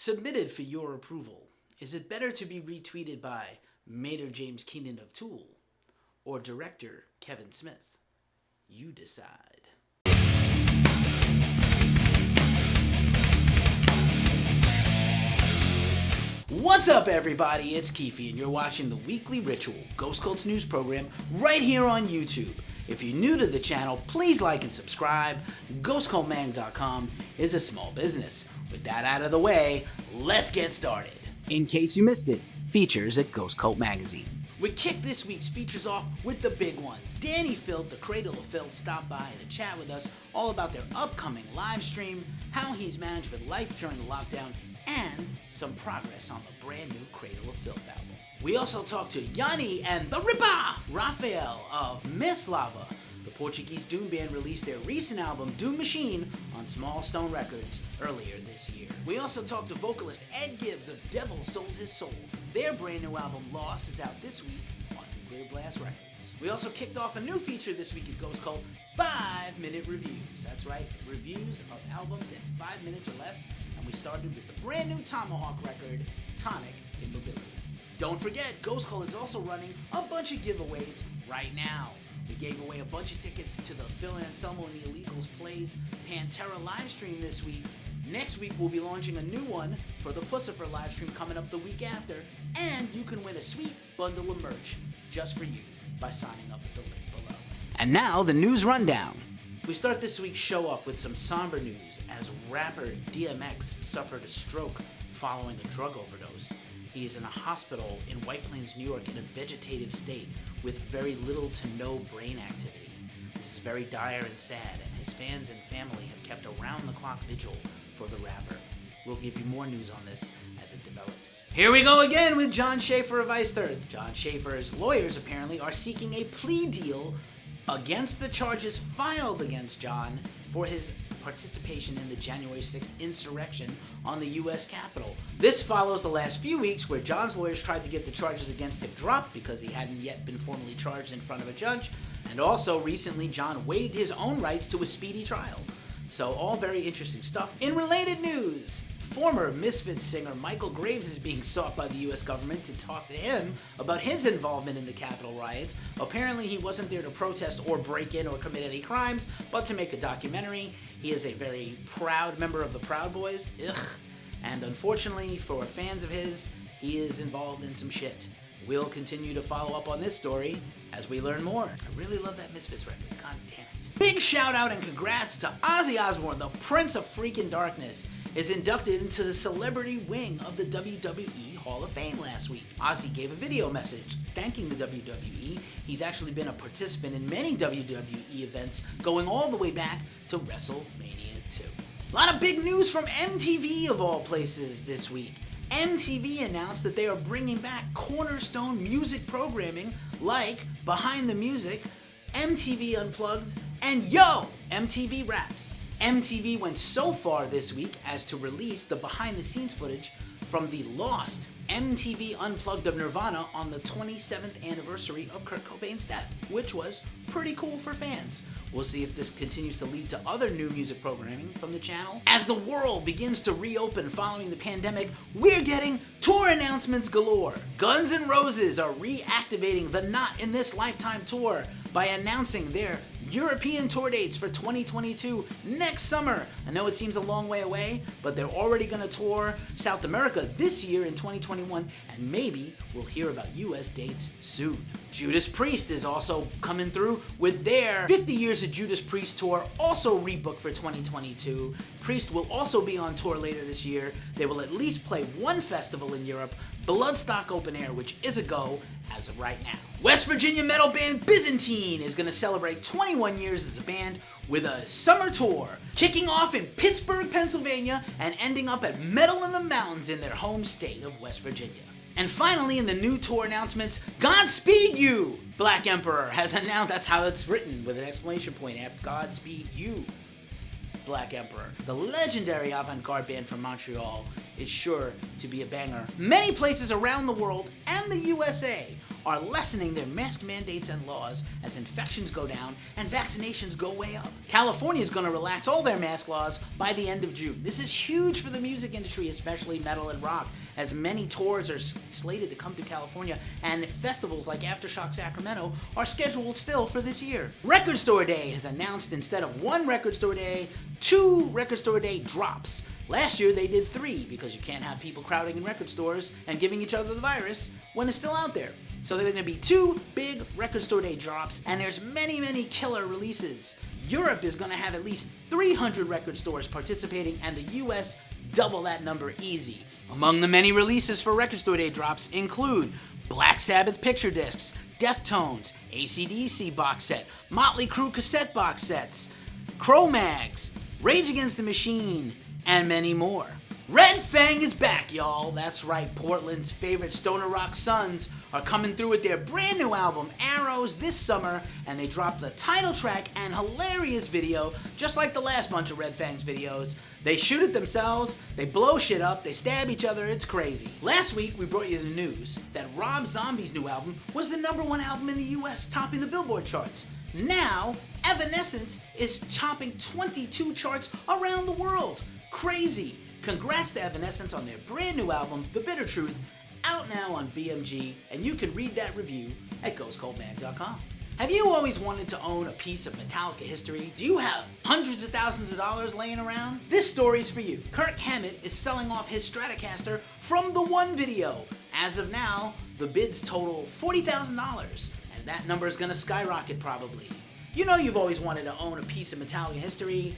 submitted for your approval. Is it better to be retweeted by Mater James Keenan of Tool or director Kevin Smith? You decide. What's up, everybody? It's Keefe, and you're watching the weekly Ritual Ghost Cults news program right here on YouTube. If you're new to the channel, please like and subscribe. GhostCultMag.com is a small business. With that out of the way, let's get started. In case you missed it, features at Ghost Cult Magazine. We kick this week's features off with the big one. Danny Filth, the Cradle of Filth, stopped by to chat with us all about their upcoming live stream, how he's managed with life during the lockdown, and some progress on the brand new Cradle of Filth album. We also talked to Yanni and the Ripper, Raphael of Miss Lava. The Portuguese Doom band released their recent album Doom Machine on Small Stone Records earlier this year. We also talked to vocalist Ed Gibbs of Devil Sold His Soul. Their brand new album Lost is out this week on Nuclear Blast Records. We also kicked off a new feature this week at Ghost Cult, 5-minute reviews. That's right, reviews of albums in 5 minutes or less, and we started with the brand new Tomahawk record, Tonic Immobility. Don't forget, Ghost Cult is also running a bunch of giveaways right now. We gave away a bunch of tickets to the Phil Anselmo and the Illegals Plays Pantera live stream this week. Next week, we'll be launching a new one for the Pussifer live stream coming up the week after, and you can win a sweet bundle of merch just for you by signing up at the link below. And now, the news rundown. We start this week's show off with some somber news as rapper DMX suffered a stroke following a drug overdose. He is in a hospital in White Plains, New York in a vegetative state with very little to no brain activity. This is very dire and sad, and his fans and family have kept around-the-clock vigil for the rapper. We'll give you more news on this as it develops. Here we go again with John Schaefer of Iced. John Schaefer's lawyers apparently are seeking a plea deal against the charges filed against John for his participation in the January 6th insurrection on the U.S. Capitol. This follows the last few weeks where John's lawyers tried to get the charges against him dropped because he hadn't yet been formally charged in front of a judge, and also recently John waived his own rights to a speedy trial. So all very interesting stuff. In related news, former Misfits singer Michael Graves is being sought by the U.S. government to talk to him about his involvement in the Capitol riots. Apparently he wasn't there to protest or break in or commit any crimes, but to make a documentary. He is a very proud member of the Proud Boys. Ugh. And unfortunately for fans of his, he is involved in some shit. We'll continue to follow up on this story as we learn more. I really love that Misfits record. God damn it. Big shout out and congrats to Ozzy Osbourne, the Prince of Freaking Darkness, is inducted into the celebrity wing of the WWE Hall of Fame last week. Ozzy gave a video message thanking the WWE. He's actually been a participant in many WWE events, going all the way back to WrestleMania 2. A lot of big news from MTV of all places this week. MTV announced that they are bringing back cornerstone music programming like Behind the Music, MTV Unplugged, and Yo! MTV Raps. MTV went so far this week as to release the behind-the-scenes footage from the Lost MTV Unplugged of Nirvana on the 27th anniversary of Kurt Cobain's death, which was pretty cool for fans. We'll see if this continues to lead to other new music programming from the channel. As the world begins to reopen following the pandemic, we're getting tour announcements galore. Guns N' Roses are reactivating the Not in This Lifetime tour by announcing their European tour dates for 2022 next summer. I know it seems a long way away, but they're already going to tour South America this year in 2021, and maybe we'll hear about US dates soon. Judas Priest is also coming through with their 50 Years of Judas Priest tour, also rebooked for 2022. Priest will also be on tour later this year. They will at least play one festival in Europe, Bloodstock Open Air, which is a go as of right now. West Virginia metal band Byzantine is going to celebrate 21 years as a band with a summer tour, kicking off in Pittsburgh, Pennsylvania, and ending up at Metal in the Mountains in their home state of West Virginia. And finally, in the new tour announcements, Godspeed You! Black Emperor has announced, that's how it's written, with an exclamation point after Godspeed You! Black Emperor. The legendary avant-garde band from Montreal is sure to be a banger. Many places around the world and the USA are lessening their mask mandates and laws as infections go down and vaccinations go way up. California is going to relax all their mask laws by the end of June. This is huge for the music industry, especially metal and rock, as many tours are slated to come to California, and festivals like Aftershock Sacramento are scheduled still for this year. Record Store Day has announced instead of 1 Record Store Day, 2 Record Store Day drops. Last year they did 3 because you can't have people crowding in record stores and giving each other the virus when it's still out there. So there are going to be 2 big Record Store Day drops, and there's many killer releases. Europe is going to have at least 300 record stores participating, and the US double that number easy. Among the many releases for Record Store Day drops include Black Sabbath picture discs, Deftones, AC/DC box set, Motley Crue cassette box sets, Cro-Mags, Rage Against the Machine, and many more. Red Fang is back, y'all. That's right, Portland's favorite stoner rock sons are coming through with their brand new album, Arrows, this summer, and they dropped the title track and hilarious video, just like the last bunch of Red Fang's videos. They shoot it themselves, they blow shit up, they stab each other, it's crazy. Last week, we brought you the news that Rob Zombie's new album was the #1 album in the US, topping the Billboard charts. Now, Evanescence is topping 22 charts around the world. Crazy. Congrats to Evanescence on their brand new album, The Bitter Truth, out now on BMG, and you can read that review at ghostcoldmag.com. Have you always wanted to own a piece of Metallica history? Do you have hundreds of thousands of dollars laying around? This story's for you. Kirk Hammett is selling off his Stratocaster from the One video. As of now, the bids total $40,000, and that number is gonna skyrocket probably. You know you've always wanted to own a piece of Metallica history.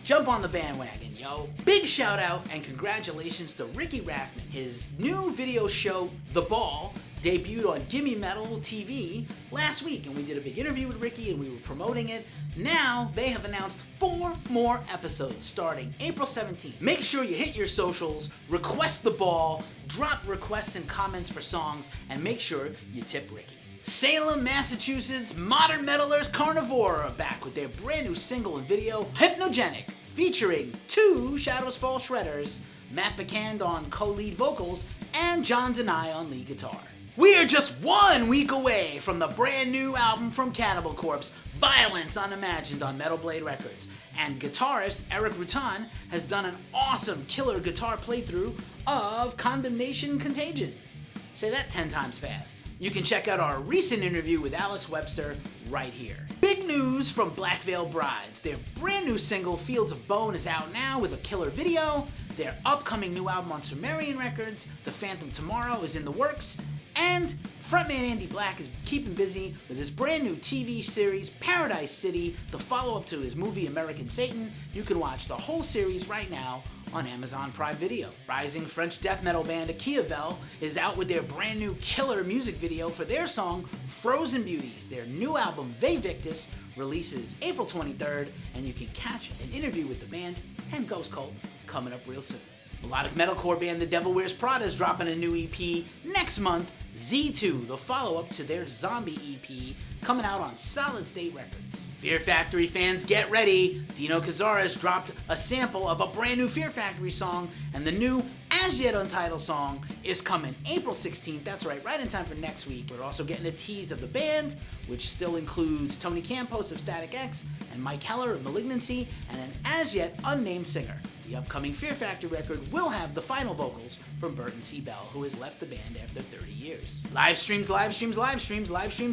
Jump on the bandwagon, yo. Big shout out and congratulations to Ricky Rackman. His new video show, The Ball, debuted on Gimme Metal TV last week, and we did a big interview with Ricky and we were promoting it. Now they have announced 4 more episodes starting April 17th. Make sure you hit your socials, request The Ball, drop requests and comments for songs, and make sure you tip Ricky. Salem, Massachusetts modern metalers Carnivore are back with their brand new single and video, Hypnogenic, featuring 2 Shadows Fall shredders, Matt Bacand on co-lead vocals, and John Denai on lead guitar. We are just 1 week away from the brand new album from Cannibal Corpse, Violence Unimagined, on Metal Blade Records, and guitarist Eric Rutan has done an awesome killer guitar playthrough of Condemnation Contagion. Say that 10 times fast. You can check out our recent interview with Alex Webster right here. Big news from Black Veil Brides. Their brand new single, Fields of Bone, is out now with a killer video. Their upcoming new album on Sumerian Records, The Phantom Tomorrow, is in the works. And frontman Andy Black is keeping busy with his brand new TV series, Paradise City, the follow-up to his movie American Satan. You can watch the whole series right now on Amazon Prime Video. Rising French death metal band Akiavel is out with their brand new killer music video for their song Frozen Beauties. Their new album Ve Victis releases April 23rd, and you can catch an interview with the band and Ghost Cult coming up real soon. Melodic metalcore band The Devil Wears Prada is dropping a new EP next month, Z2, the follow-up to their Zombie EP, coming out on Solid State Records. Fear Factory fans, get ready! Dino Cazares dropped a sample of a brand new Fear Factory song, and the new, as yet untitled song is coming April 16th. That's right in time for next week. We're also getting a tease of the band, which still includes Tony Campos of Static X and Mike Heller of Malignancy, and an as yet unnamed singer. The upcoming Fear Factory record will have the final vocals from Burton C. Bell, who has left the band after 30 years. Live streams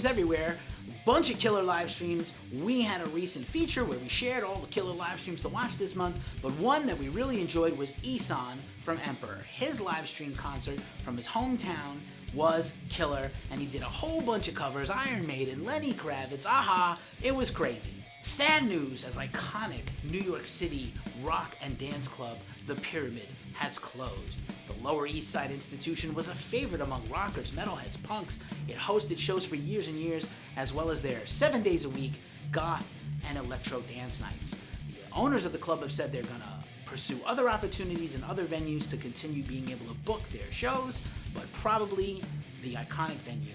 everywhere. Bunch of killer live streams. We had a recent feature where we shared all the killer live streams to watch this month, but one that we really enjoyed was Isan from Emperor. His live stream concert from his hometown was killer, and he did a whole bunch of covers, Iron Maiden, Lenny Kravitz, Aha, it was crazy. Sad news, as iconic New York City rock and dance club, The Pyramid, has closed. The Lower East Side institution was a favorite among rockers, metalheads, punks. It hosted shows for years and years, as well as their 7 days a week goth and electro dance nights. The owners of the club have said they're gonna pursue other opportunities and other venues to continue being able to book their shows, but probably the iconic venue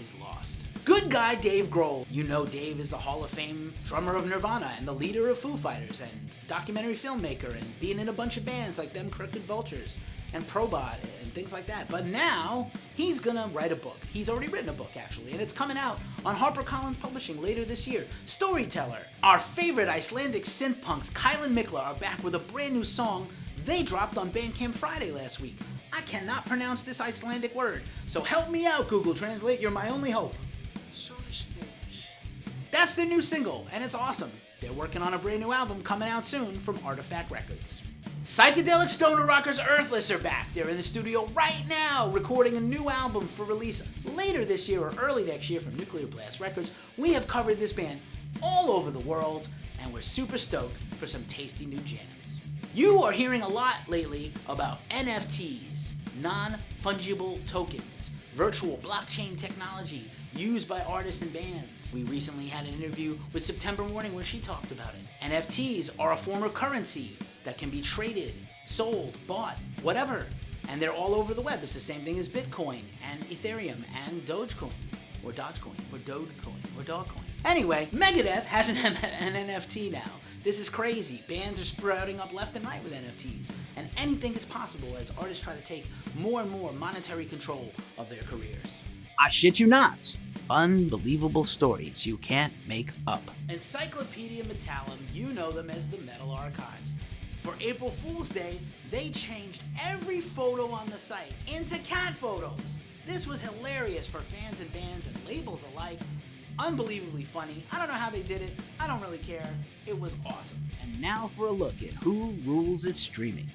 is lost. Good guy Dave Grohl. You know Dave is the Hall of Fame drummer of Nirvana and the leader of Foo Fighters and documentary filmmaker and being in a bunch of bands like Them Crooked Vultures. and Probot and things like that. But now he's gonna write a book. He's already written a book, actually, and it's coming out on HarperCollins Publishing later this year. Storyteller. Our favorite Icelandic synth punks, Kyle and Mikla, are back with a brand new song they dropped on Bandcamp Friday last week. I cannot pronounce this Icelandic word, so help me out, Google Translate. You're my only hope. That's their new single, and it's awesome. They're working on a brand new album coming out soon from Artifact Records. Psychedelic stoner rockers Earthless are back. They're in the studio right now recording a new album for release later this year or early next year from Nuclear Blast Records. We have covered this band all over the world, and we're super stoked for some tasty new jams. You are hearing a lot lately about NFTs, non-fungible tokens, virtual blockchain technology used by artists and bands. We recently had an interview with September Morning where she talked about it. NFTs are a form of currency that can be traded, sold, bought, whatever. And they're all over the web. It's the same thing as Bitcoin and Ethereum and Dogecoin, or Dogecoin, or Dogecoin, or Dogcoin. Anyway, Megadeth has an NFT now. This is crazy. Bands are sprouting up left and right with NFTs. And anything is possible as artists try to take more and more monetary control of their careers. I shit you not. Unbelievable stories you can't make up. Encyclopedia Metallum, you know them as the Metal Archives. For April Fool's Day, they changed every photo on the site into cat photos. This was hilarious for fans and bands and labels alike. Unbelievably funny. I don't know how they did it. I don't really care. It was awesome. And now for a look at Who Rules It Streaming.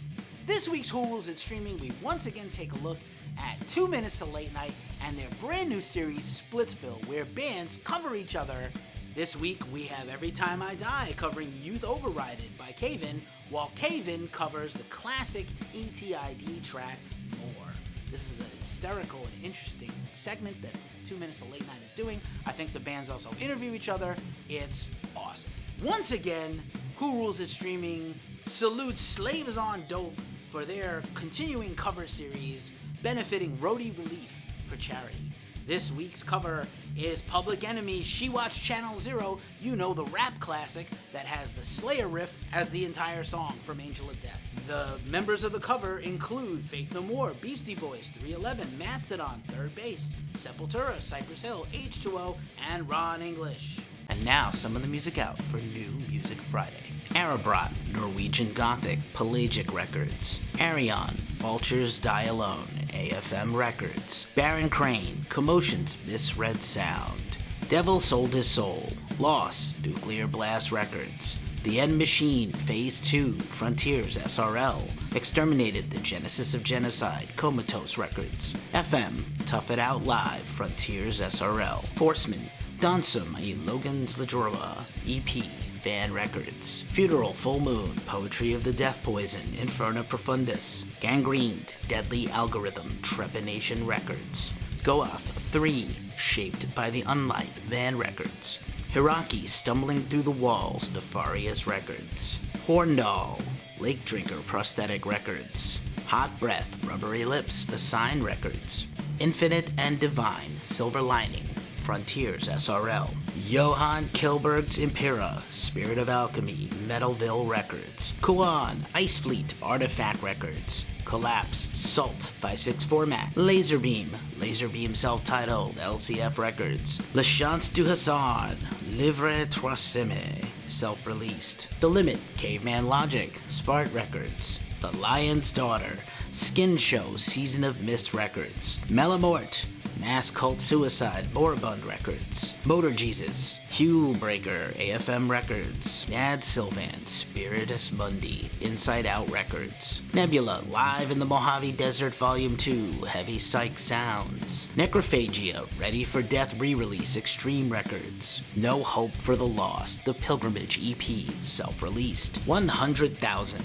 This week's Who Rules It Streaming, we once again take a look at 2 Minutes to Late Night and their brand new series, Splitsville, where bands cover each other. This week, we have Every Time I Die covering Youth Overrided by Cave-In, while Cave-In covers the classic ETID track, More. This is a hysterical and interesting segment that 2 Minutes to Late Night is doing. I think the bands also interview each other. It's awesome. Once again, Who Rules It Streaming salutes Slaves on Dope for their continuing cover series benefiting Roadie Relief for charity. This week's cover is Public Enemy's She Watched Channel Zero, you know, the rap classic that has the Slayer riff as the entire song from Angel of Death. The members of the cover include Faith No More, Beastie Boys, 311, Mastodon, Third Base, Sepultura, Cypress Hill, H2O, and Ron English. And now some of the music out for New Music Friday. Erebrot, Norwegian Gothic, Pelagic Records. Arion, Vultures Die Alone, AFM Records. Baron Crane, Commotion's Misread Sound. Devil Sold His Soul, Loss, Nuclear Blast Records. The End Machine, Phase 2, Frontiers SRL. Exterminated, The Genesis of Genocide, Comatose Records. FM, Tough It Out Live, Frontiers SRL. Forceman, Donsum, Logan Zladrova, EP, Van Records. Funeral, Full Moon, Poetry of the Death Poison, Inferno Profundus. Gangrened, Deadly Algorithm, Trepanation Records. Goath 3, Shaped by the Unlight, Van Records. Hiraki, Stumbling Through the Walls, Nefarious Records. Horndal, Lake Drinker, Prosthetic Records. Hot Breath, Rubbery Lips, The Sign Records. Infinite and Divine, Silver Lining, Frontiers SRL. Johann Kilberg's Impera, Spirit of Alchemy, Metalville Records. Kuan, Ice Fleet, Artifact Records. Collapse, Salt, 5/6 Format. Laserbeam self-titled, LCF Records. La Chance du Hassan, Livre Troisième, self-released. The Limit, Caveman Logic, Spart Records. The Lion's Daughter, Skin Show, Season of Mist Records. Melamort, Mass Cult Suicide, Moribund Records. Motor Jesus, Hue Breaker, AFM Records. Nad Sylvan, Spiritus Mundi, Inside Out Records. Nebula, Live in the Mojave Desert Volume 2, Heavy Psych Sounds. Necrophagia, Ready for Death re-release, Extreme Records. No Hope for the Lost, The Pilgrimage EP, self-released. 100,000.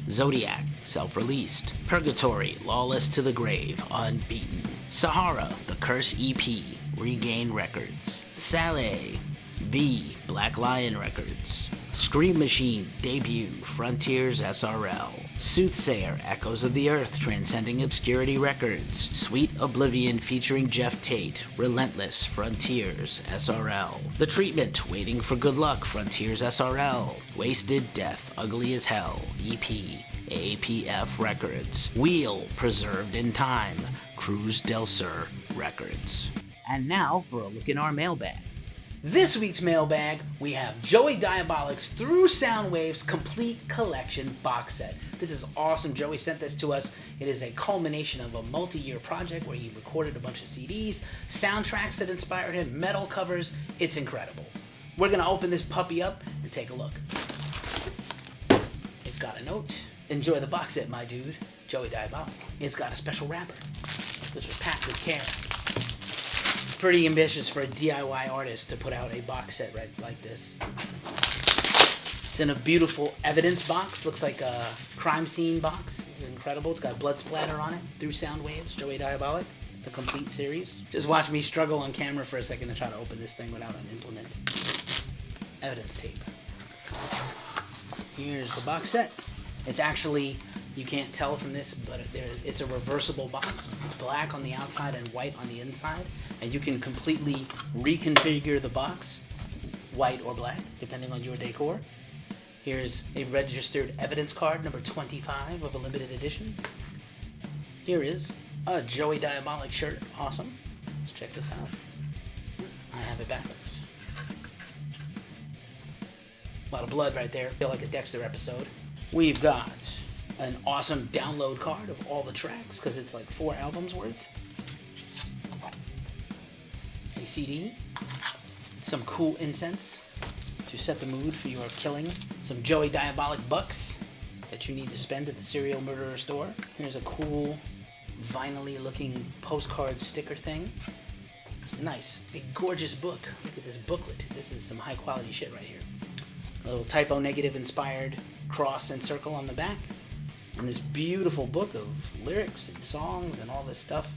Zodiac, self-released. Purgatory, Lawless to the Grave, Unbeaten. Sahara, The Curse EP, Regain Records. Saleh, V, Black Lion Records. Scream Machine, Debut, Frontiers SRL. Soothsayer, Echoes of the Earth, Transcending Obscurity Records. Sweet Oblivion featuring Jeff Tate, Relentless, Frontiers SRL. The Treatment, Waiting for Good Luck, Frontiers SRL. Wasted Death, Ugly as Hell, EP, APF Records. Wheel, Preserved in Time, Cruz del Sur Records. And now for a look in our mailbag. This week's mailbag, we have Joey Diabolic's Through Sound Waves Complete Collection box set. This is awesome. Joey sent this to us. It is a culmination of a multi-year project where he recorded a bunch of CDs, soundtracks that inspired him, metal covers. It's incredible. We're going to open this puppy up and take a look. It's got a note. Enjoy the box set, my dude. Joey Diabolic. It's got a special wrapper. This was packed with care. Pretty ambitious for a DIY artist to put out a box set right like this. It's in a beautiful evidence box. Looks like a crime scene box. This is incredible. It's got blood splatter on it. Through Sound Waves, Joey Diabolic, the complete series. Just watch me struggle on camera for a second to try to open this thing without an implement. Evidence tape. Here's the box set. It's actually, you can't tell from this, but it's a reversible box. Black on the outside and white on the inside. And you can completely reconfigure the box, white or black, depending on your decor. Here's a registered evidence card, number 25 of a limited edition. Here is a Joey Diabolic shirt. Awesome. Let's check this out. I have it backwards. A lot of blood right there. Feel like a Dexter episode. We've got an awesome download card of all the tracks, because it's like 4 albums worth. A CD. Some cool incense to set the mood for your killing. Some Joey Diabolic bucks that you need to spend at the serial murderer store. Here's a cool vinyl-y looking postcard sticker thing. Nice. A gorgeous book. Look at this booklet. This is some high quality shit right here. A little typo negative inspired cross and circle on the back. And this beautiful book of lyrics and songs and all this stuff.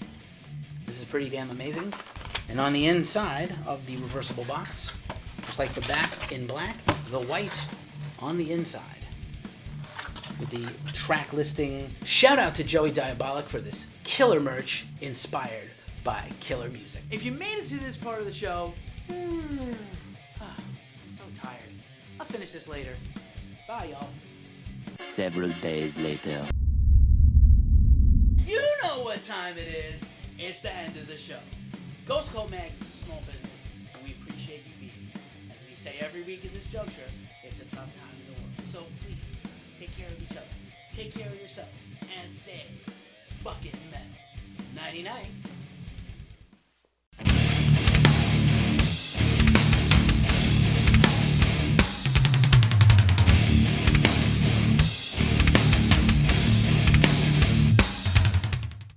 This is pretty damn amazing. And on the inside of the reversible box, just like the back in black, the white on the inside with the track listing. Shout out to Joey Diabolic for this killer merch inspired by killer music. If you made it to this part of the show, I'm so tired. I'll finish this later. Bye, y'all. Several days later. You know what time it is. It's the end of the show. Ghost Cult Mag is a small business, and we appreciate you being here. As we say every week at this juncture, it's a tough time in the world. So please, take care of each other, take care of yourselves, and stay fucking metal. Nighty night.